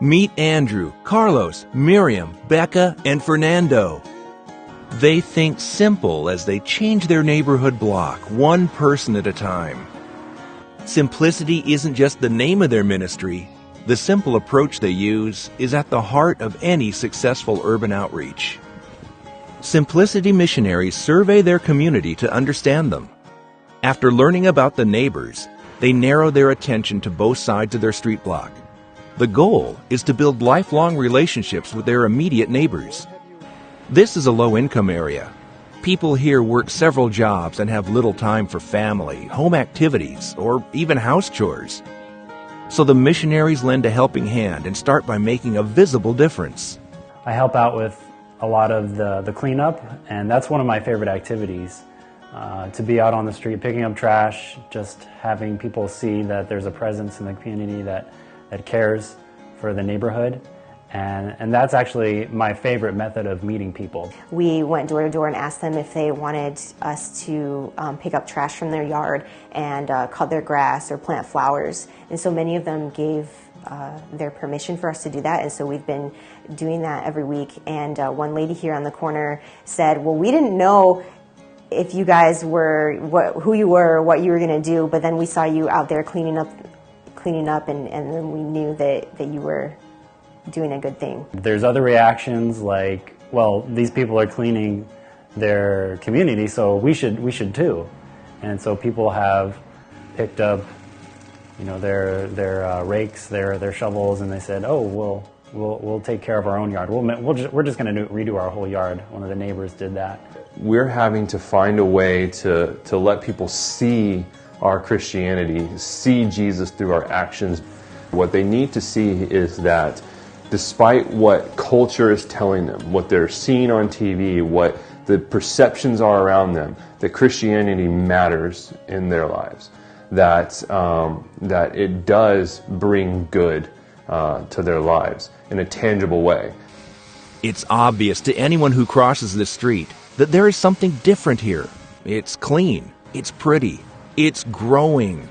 Meet Andrew, Carlos, Miriam, Becca, and Fernando. They think simple as they change their neighborhood block, one person at a time. Simplicity isn't just the name of their ministry. The simple approach they use is at the heart of any successful urban outreach. Simplicity missionaries survey their community to understand them. After learning about the neighbors, they narrow their attention to both sides of their street block. The goal is to build lifelong relationships with their immediate neighbors. This is a low-income area. People here work several jobs and have little time for family, home activities, or even house chores. So the missionaries lend a helping hand and start by making a visible difference. I help out with a lot of the cleanup, and that's one of my favorite activities. To be out on the street picking up trash, just having people see that there's a presence in the community that cares for the neighborhood. And that's actually my favorite method of meeting people. We went door to door and asked them if they wanted us to pick up trash from their yard and cut their grass or plant flowers. And so many of them gave their permission for us to do that, and so we've been doing that every week. And one lady here on the corner said, well, we didn't know if you guys were, who you were, or what you were going to do, but then we saw you out there cleaning up and then we knew that you were doing a good thing. There's other reactions like, well, these people are cleaning their community, so we should too. And so people have picked up, their rakes, their shovels, and they said, oh, we'll take care of our own yard. We're just going to redo our whole yard. One of the neighbors did that. We're having to find a way to let people see our Christianity, see Jesus through our actions. What they need to see is that despite what culture is telling them, what they're seeing on TV, what the perceptions are around them, that Christianity matters in their lives, that it does bring good to their lives in a tangible way. It's obvious to anyone who crosses the street that there is something different here. It's clean, it's pretty, it's growing.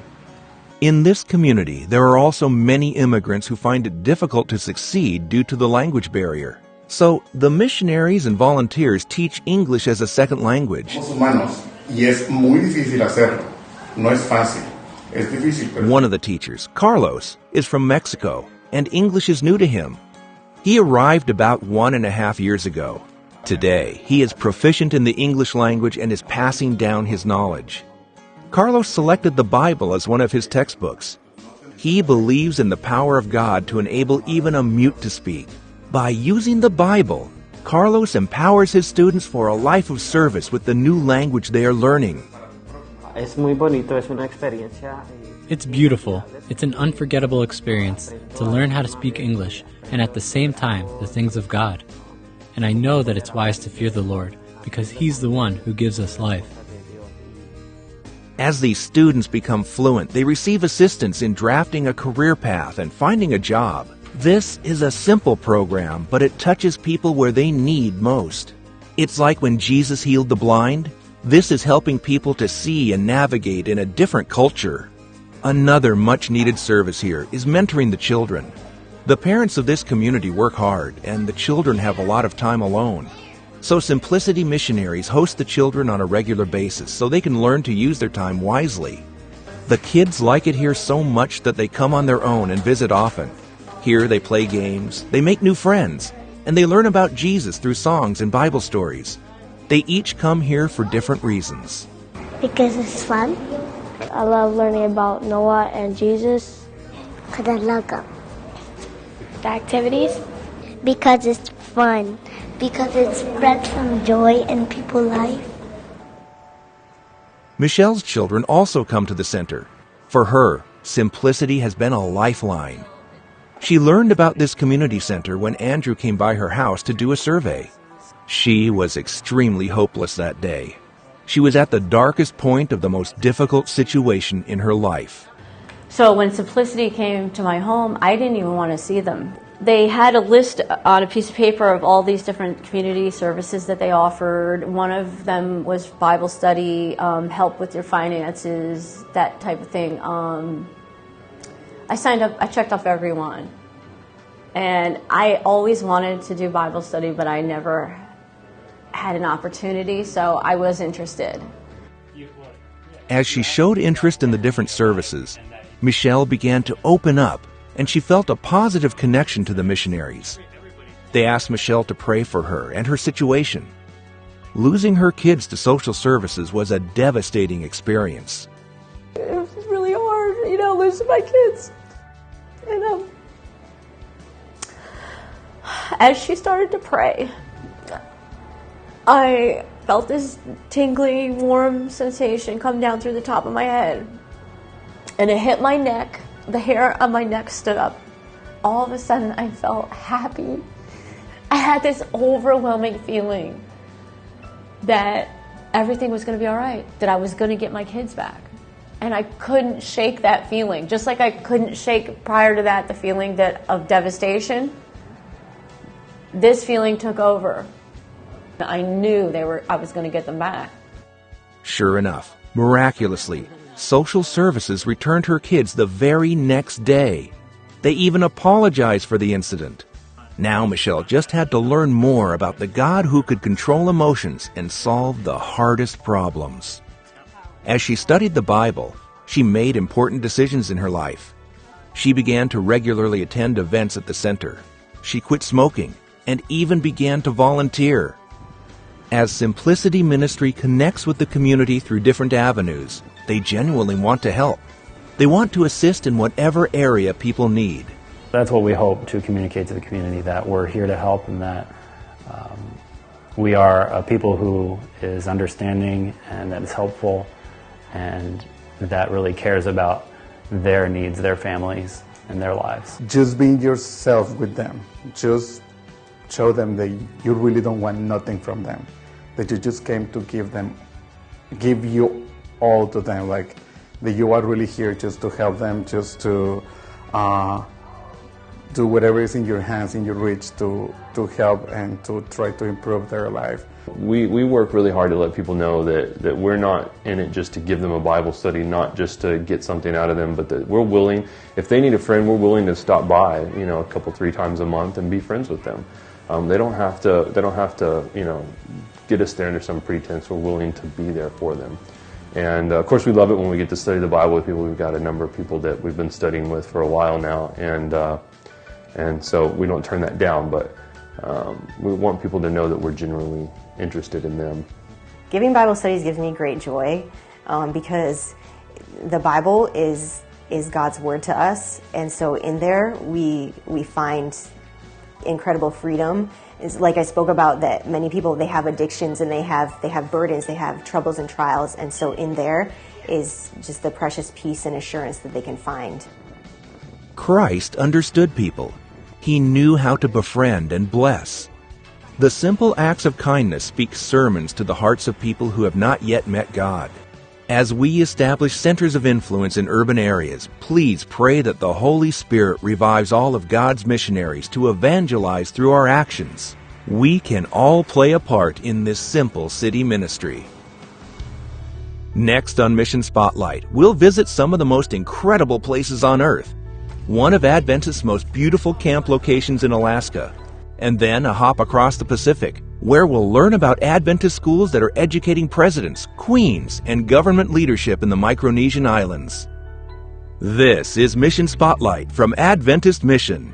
In this community, there are also many immigrants who find it difficult to succeed due to the language barrier. So, the missionaries and volunteers teach English as a second language. One of the teachers, Carlos, is from Mexico, and English is new to him. He arrived about 1.5 years ago. Today, he is proficient in the English language and is passing down his knowledge. Carlos selected the Bible as one of his textbooks. He believes in the power of God to enable even a mute to speak. By using the Bible, Carlos empowers his students for a life of service with the new language they are learning. It's beautiful. It's an unforgettable experience to learn how to speak English and at the same time the things of God. And I know that it's wise to fear the Lord because He's the one who gives us life. As these students become fluent, they receive assistance in drafting a career path and finding a job. This is a simple program, but it touches people where they need most. It's like when Jesus healed the blind. This is helping people to see and navigate in a different culture. Another much-needed service here is mentoring the children. The parents of this community work hard, and the children have a lot of time alone. So Simplicity missionaries host the children on a regular basis so they can learn to use their time wisely. The kids like it here so much that they come on their own and visit often. Here they play games, they make new friends, and they learn about Jesus through songs and Bible stories. They each come here for different reasons. Because it's fun. I love learning about Noah and Jesus. Because I love them. The activities. Because it's fun. Because it spreads some joy in people's life. Michelle's children also come to the center. For her, Simplicity has been a lifeline. She learned about this community center when Andrew came by her house to do a survey. She was extremely hopeless that day. She was at the darkest point of the most difficult situation in her life. So when Simplicity came to my home, I didn't even want to see them. They had a list on a piece of paper of all these different community services that they offered. One of them was Bible study, help with your finances, that type of thing. I signed up, I checked off every one. And I always wanted to do Bible study, but I never had an opportunity, so I was interested. As she showed interest in the different services, Michelle began to open up, and she felt a positive connection to the missionaries. They asked Michelle to pray for her and her situation. Losing her kids to social services was a devastating experience. It was really hard, losing my kids. And as she started to pray, I felt this tingly, warm sensation come down through the top of my head. And it hit my neck. The hair on my neck stood up. All of a sudden, I felt happy. I had this overwhelming feeling that everything was going to be all right, that I was going to get my kids back. And I couldn't shake that feeling. Just like I couldn't shake prior to that the feeling of devastation, this feeling took over. I knew I was going to get them back. Sure enough, miraculously, social services returned her kids the very next day. They even apologized for the incident. Now Michelle just had to learn more about the God who could control emotions and solve the hardest problems. As she studied the Bible, she made important decisions in her life. She began to regularly attend events at the center. She quit smoking and even began to volunteer. As Simplicity Ministry connects with the community through different avenues, they genuinely want to help. They want to assist in whatever area people need. That's what we hope to communicate to the community, that we're here to help and that we are a people who is understanding and that is helpful and that really cares about their needs, their families, and their lives. Just being yourself with them. Just show them that you really don't want nothing from them. That you just came to give you all to them. Like that you are really here just to help them, just to do whatever is in your hands, in your reach to help and to try to improve their life. We work really hard to let people know that we're not in it just to give them a Bible study, not just to get something out of them, but that we're willing, if they need a friend, we're willing to stop by, a couple, 3 times a month and be friends with them. They don't have to, get us there under some pretense. We're willing to be there for them. And of course we love it when we get to study the Bible with people. We've got a number of people that we've been studying with for a while now, and so we don't turn that down, but we want people to know that we're genuinely interested in them. Giving Bible studies gives me great joy because the Bible is God's word to us, and so in there we find incredible freedom. It's like I spoke about, that many people, they have addictions and they have burdens, they have troubles and trials, and so in there is just the precious peace and assurance that they can find. Christ understood people. He knew how to befriend and bless. The simple acts of kindness speak sermons to the hearts of people who have not yet met God. As we establish centers of influence in urban areas, please pray that the Holy Spirit revives all of God's missionaries to evangelize through our actions. We can all play a part in this simple city ministry. Next on Mission Spotlight, we'll visit some of the most incredible places on earth. One of Adventist's most beautiful camp locations in Alaska, and then a hop across the Pacific, where we'll learn about Adventist schools that are educating presidents, queens, and government leadership in the Micronesian islands. This is Mission Spotlight from Adventist Mission.